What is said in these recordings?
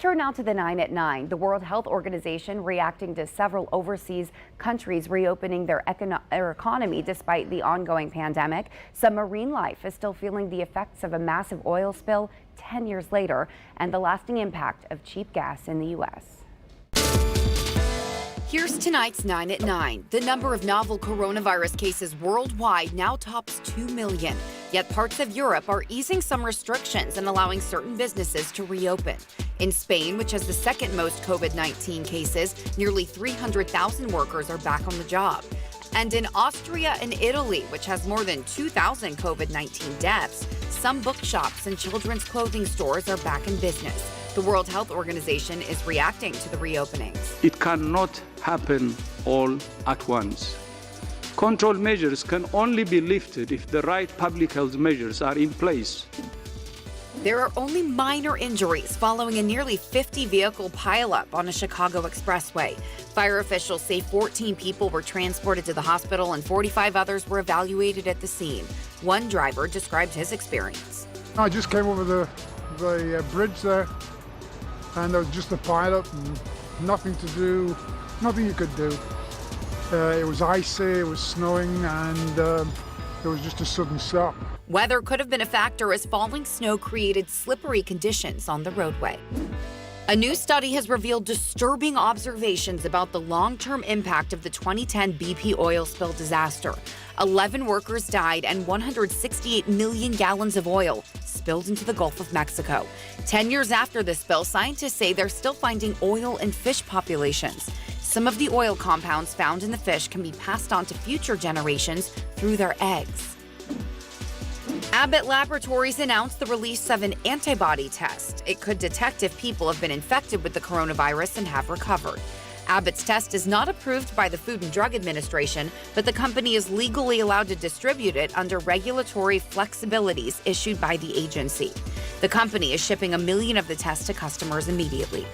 turn now to the 9 at 9. The World Health Organization reacting to several overseas countries reopening their economy despite the ongoing pandemic. Some marine life is still feeling the effects of a massive oil spill 10 years later and the lasting impact of cheap gas in the U.S. Here's tonight's 9 at 9. The number of novel coronavirus cases worldwide now tops 2 million. Yet parts of Europe are easing some restrictions and allowing certain businesses to reopen. In Spain, which has the second most COVID-19 cases, nearly 300,000 workers are back on the job. And in Austria and Italy, which has more than 2,000 COVID-19 deaths, some bookshops and children's clothing stores are back in business. The World Health Organization is reacting to the reopenings. It cannot happen all at once. Control measures can only be lifted if the right public health measures are in place. There are only minor injuries following a nearly 50-vehicle pileup on a Chicago expressway. Fire officials say 14 people were transported to the hospital and 45 others were evaluated at the scene. One driver described his experience. I just came over the bridge there, and there was just a pileup and nothing to do, nothing you could do. It was icy, it was snowing, and there was just a sudden stop. Weather could have been a factor as falling snow created slippery conditions on the roadway. A new study has revealed disturbing observations about the long-term impact of the 2010 BP oil spill disaster. 11 workers died and 168 million gallons of oil spilled into the Gulf of Mexico. 10 years after the spill, scientists say they're still finding oil in fish populations. Some of the oil compounds found in the fish can be passed on to future generations through their eggs. Abbott Laboratories announced the release of an antibody test. It could detect if people have been infected with the coronavirus and have recovered. Abbott's test is not approved by the Food and Drug Administration, but the company is legally allowed to distribute it under regulatory flexibilities issued by the agency. The company is shipping 1 million of the tests to customers immediately.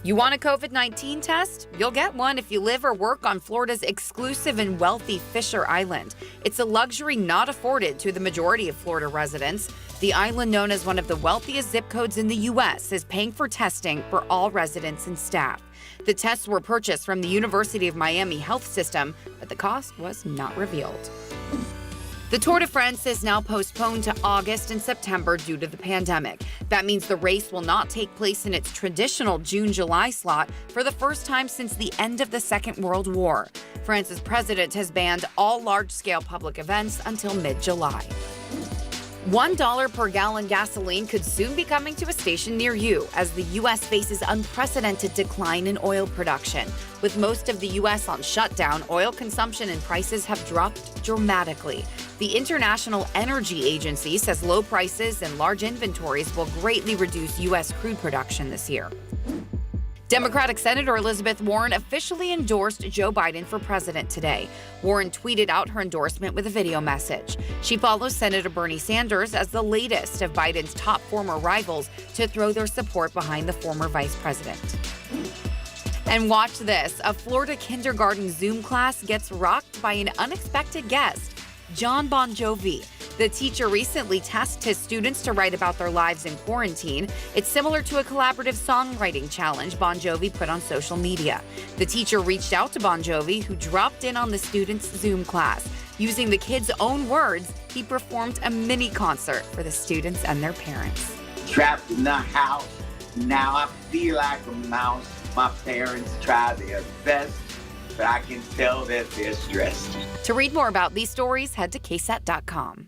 You want a COVID-19 test? You'll get one if you live or work on Florida's exclusive and wealthy Fisher Island. It's a luxury not afforded to the majority of Florida residents. The island, known as one of the wealthiest zip codes in the U.S., is paying for testing for all residents and staff. The tests were purchased from the University of Miami Health System, but the cost was not revealed. The Tour de France is now postponed to August and September due to the pandemic. That means the race will not take place in its traditional June-July slot for the first time since the end of the Second World War. France's president has banned all large-scale public events until mid-July. $1 per gallon gasoline could soon be coming to a station near you as the U.S. faces unprecedented decline in oil production. With most of the U.S. on shutdown, oil consumption and prices have dropped dramatically. The International Energy Agency says low prices and large inventories will greatly reduce U.S. crude production this year. Democratic Senator Elizabeth Warren officially endorsed Joe Biden for president today. Warren tweeted out her endorsement with a video message. She follows Senator Bernie Sanders as the latest of Biden's top former rivals to throw their support behind the former vice president. And watch this. A Florida kindergarten Zoom class gets rocked by an unexpected guest, Jon Bon Jovi. The teacher recently tasked his students to write about their lives in quarantine. It's similar to a collaborative songwriting challenge Bon Jovi put on social media. The teacher reached out to Bon Jovi, who dropped in on the students' Zoom class. Using the kids' own words, he performed a mini concert for the students and their parents. Trapped in the house, now I feel like a mouse. My parents try their best, but I can tell that they're stressed. To read more about these stories, head to ksat.com.